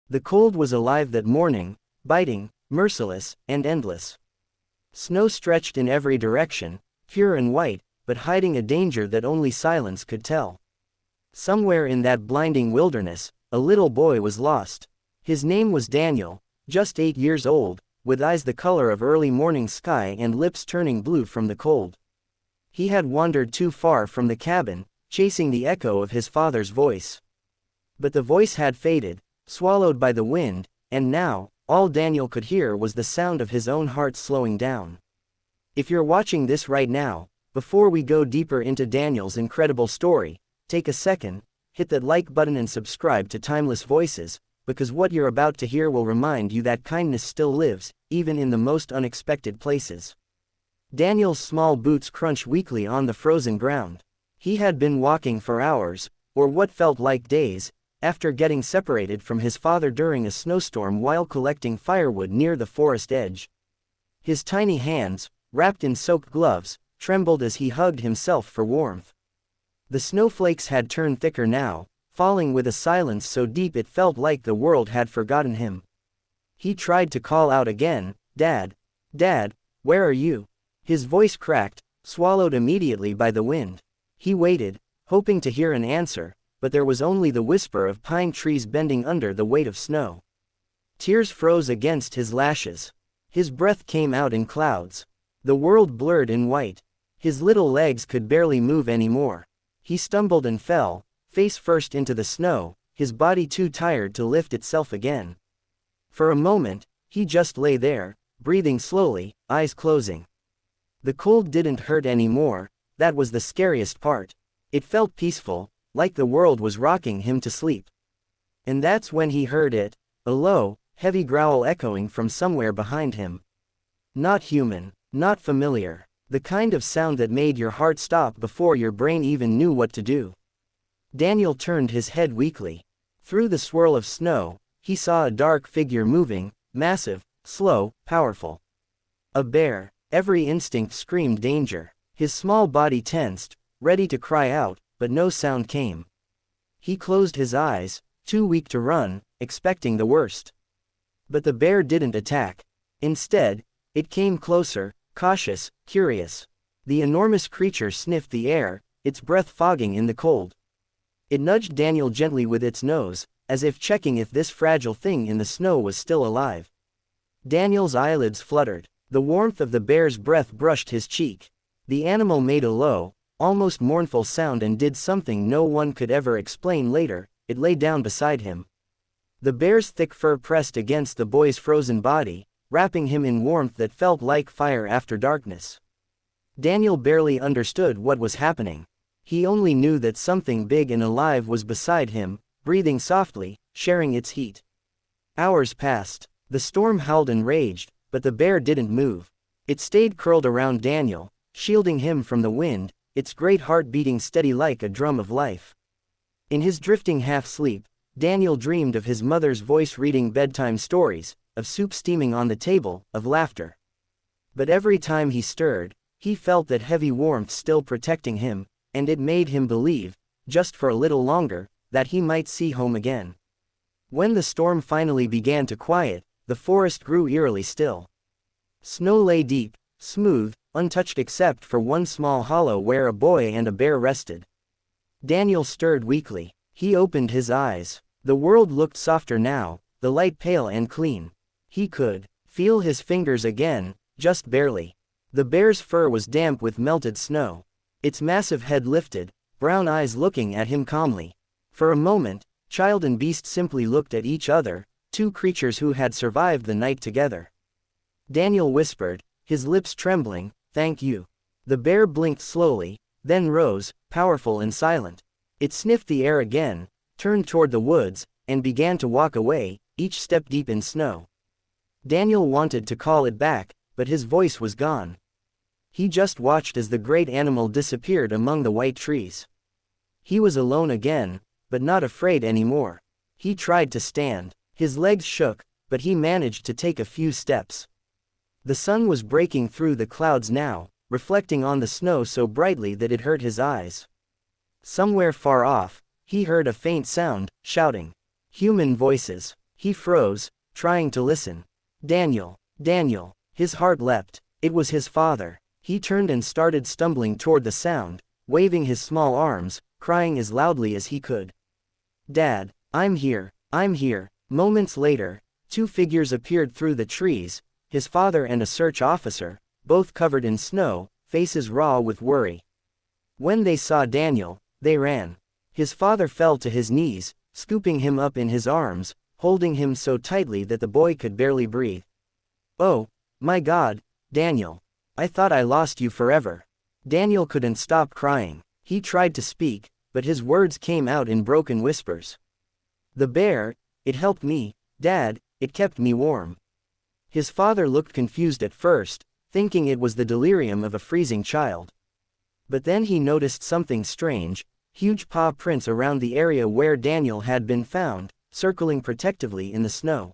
The cold was alive that morning, biting, merciless, and endless. Snow stretched in every direction, pure and white, but hiding a danger that only silence could tell. Somewhere in that blinding wilderness, a little boy was lost. His name was Daniel, just 8 years old, with eyes the color of early morning sky and lips turning blue from the cold. He had wandered too far from the cabin, chasing the echo of his father's voice. But the voice had faded, swallowed by the wind, and now, all Daniel could hear was the sound of his own heart slowing down. If you're watching this right now, before we go deeper into Daniel's incredible story, take a second, hit that like button and subscribe to Timeless Voices, because what you're about to hear will remind you that kindness still lives, even in the most unexpected places. Daniel's small boots crunched weakly on the frozen ground. He had been walking for hours, or what felt like days, after getting separated from his father during a snowstorm while collecting firewood near the forest edge. His tiny hands, wrapped in soaked gloves, trembled as he hugged himself for warmth. The snowflakes had turned thicker now, falling with a silence so deep it felt like the world had forgotten him. He tried to call out again, "Dad! Dad, where are you?" His voice cracked, swallowed immediately by the wind. He waited, hoping to hear an answer, but there was only the whisper of pine trees bending under the weight of snow. Tears froze against his lashes. His breath came out in clouds. The world blurred in white. His little legs could barely move anymore. He stumbled and fell, face first into the snow, his body too tired to lift itself again. For a moment, he just lay there, breathing slowly, eyes closing. The cold didn't hurt anymore, that was the scariest part. It felt peaceful, like the world was rocking him to sleep. And that's when he heard it, a low, heavy growl echoing from somewhere behind him. Not human, not familiar, the kind of sound that made your heart stop before your brain even knew what to do. Daniel turned his head weakly. Through the swirl of snow, he saw a dark figure moving, massive, slow, powerful. A bear. Every instinct screamed danger. His small body tensed, ready to cry out, but no sound came. He closed his eyes, too weak to run, expecting the worst. But the bear didn't attack. Instead, it came closer, cautious, curious. The enormous creature sniffed the air, its breath fogging in the cold. It nudged Daniel gently with its nose, as if checking if this fragile thing in the snow was still alive. Daniel's eyelids fluttered. The warmth of the bear's breath brushed his cheek. The animal made a low, almost mournful sound and did something no one could ever explain later. It lay down beside him. The bear's thick fur pressed against the boy's frozen body, wrapping him in warmth that felt like fire after darkness. Daniel barely understood what was happening. He only knew that something big and alive was beside him, breathing softly, sharing its heat. Hours passed. The storm howled and raged, but the bear didn't move. It stayed curled around Daniel, shielding him from the wind, its great heart beating steady like a drum of life. In his drifting half-sleep, Daniel dreamed of his mother's voice reading bedtime stories, of soup steaming on the table, of laughter. But every time he stirred, he felt that heavy warmth still protecting him, and it made him believe, just for a little longer, that he might see home again. When the storm finally began to quiet, the forest grew eerily still. Snow lay deep, smooth, untouched except for one small hollow where a boy and a bear rested. Daniel stirred weakly. He opened his eyes. The world looked softer now, the light pale and clean. He could feel his fingers again, just barely. The bear's fur was damp with melted snow. Its massive head lifted, brown eyes looking at him calmly. For a moment, child and beast simply looked at each other, two creatures who had survived the night together. Daniel whispered, his lips trembling, "Thank you." The bear blinked slowly, then rose, powerful and silent. It sniffed the air again, turned toward the woods, and began to walk away, each step deep in snow. Daniel wanted to call it back, but his voice was gone. He just watched as the great animal disappeared among the white trees. He was alone again, but not afraid anymore. He tried to stand. His legs shook, but he managed to take a few steps. The sun was breaking through the clouds now, reflecting on the snow so brightly that it hurt his eyes. Somewhere far off, he heard a faint sound, shouting. Human voices. He froze, trying to listen. Daniel, Daniel, his heart leapt. It was his father. He turned and started stumbling toward the sound, waving his small arms, crying as loudly as he could. Dad, I'm here, I'm here. Moments later, two figures appeared through the trees, his father and a search officer, both covered in snow, faces raw with worry. When they saw Daniel, they ran. His father fell to his knees, scooping him up in his arms, holding him so tightly that the boy could barely breathe. Oh, my God, Daniel. I thought I lost you forever. Daniel couldn't stop crying. He tried to speak, but his words came out in broken whispers. The bear, it helped me, Dad, it kept me warm. His father looked confused at first, thinking it was the delirium of a freezing child. But then he noticed something strange, huge paw prints around the area where Daniel had been found, circling protectively in the snow.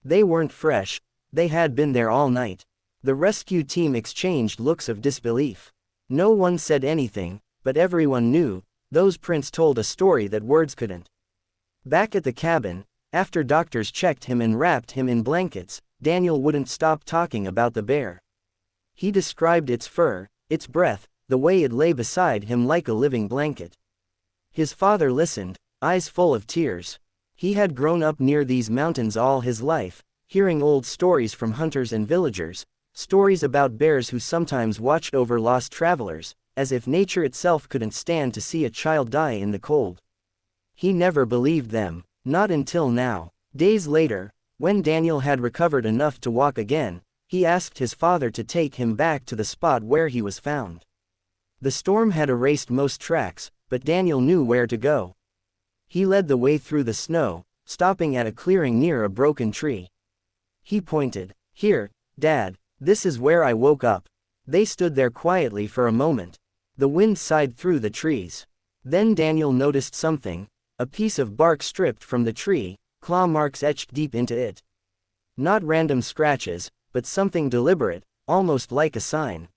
They weren't fresh, they had been there all night. The rescue team exchanged looks of disbelief. No one said anything, but everyone knew, those prints told a story that words couldn't. Back at the cabin, after doctors checked him and wrapped him in blankets, Daniel wouldn't stop talking about the bear. He described its fur, its breath, the way it lay beside him like a living blanket. His father listened, eyes full of tears. He had grown up near these mountains all his life, hearing old stories from hunters and villagers, stories about bears who sometimes watched over lost travelers, as if nature itself couldn't stand to see a child die in the cold. He never believed them, not until now. Days later, when Daniel had recovered enough to walk again, he asked his father to take him back to the spot where he was found. The storm had erased most tracks, but Daniel knew where to go. He led the way through the snow, stopping at a clearing near a broken tree. He pointed. Here, Dad, this is where I woke up. They stood there quietly for a moment. The wind sighed through the trees. Then Daniel noticed something, a piece of bark stripped from the tree, claw marks etched deep into it. Not random scratches, but something deliberate, almost like a sign.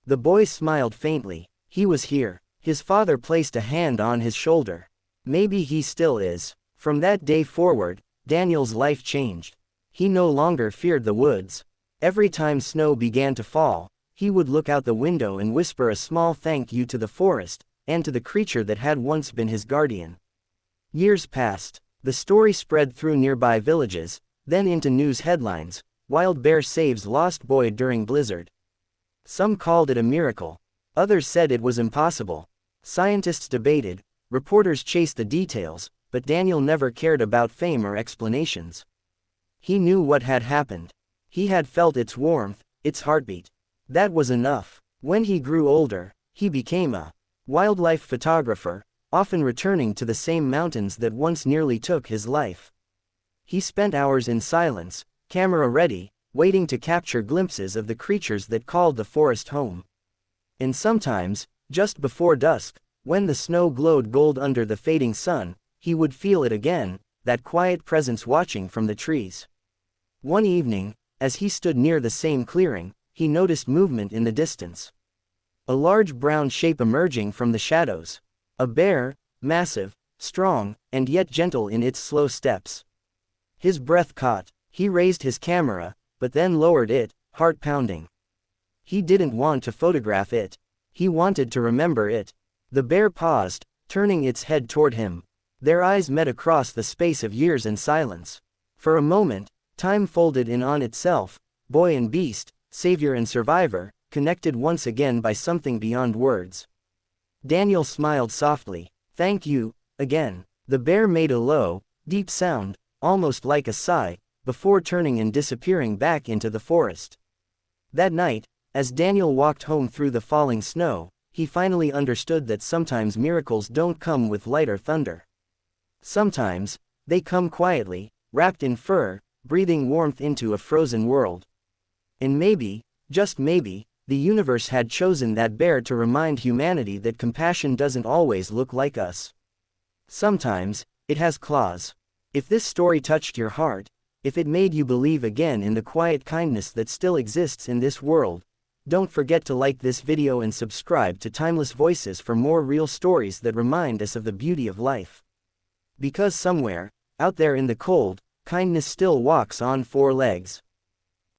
The boy smiled faintly. He was here. His father placed a hand on his shoulder. Maybe he still is. From that day forward, Daniel's life changed. He no longer feared the woods. Every time snow began to fall, he would look out the window and whisper a small thank you to the forest, and to the creature that had once been his guardian. Years passed. The story spread through nearby villages, then into news headlines. Wild bear saves lost boy during blizzard. Some called it a miracle. Others said it was impossible. Scientists debated, reporters chased the details, but Daniel never cared about fame or explanations. He knew what had happened. He had felt its warmth, its heartbeat. That was enough. When he grew older, he became a wildlife photographer, often returning to the same mountains that once nearly took his life. He spent hours in silence, camera ready, waiting to capture glimpses of the creatures that called the forest home. And sometimes, just before dusk, when the snow glowed gold under the fading sun, he would feel it again, that quiet presence watching from the trees. One evening, as he stood near the same clearing, he noticed movement in the distance. A large brown shape emerging from the shadows. A bear, massive, strong, and yet gentle in its slow steps. His breath caught. He raised his camera, but then lowered it, heart pounding. He didn't want to photograph it. He wanted to remember it. The bear paused, turning its head toward him. Their eyes met across the space of years in silence. For a moment, time folded in on itself, boy and beast, savior and survivor, connected once again by something beyond words. Daniel smiled softly. Thank you, again. The bear made a low, deep sound, almost like a sigh, before turning and disappearing back into the forest. That night, as Daniel walked home through the falling snow, he finally understood that sometimes miracles don't come with light or thunder. Sometimes, they come quietly, wrapped in fur, breathing warmth into a frozen world. And maybe, just maybe, the universe had chosen that bear to remind humanity that compassion doesn't always look like us. Sometimes, it has claws. If this story touched your heart, if it made you believe again in the quiet kindness that still exists in this world, don't forget to like this video and subscribe to Timeless Voices for more real stories that remind us of the beauty of life. Because somewhere, out there in the cold, kindness still walks on four legs.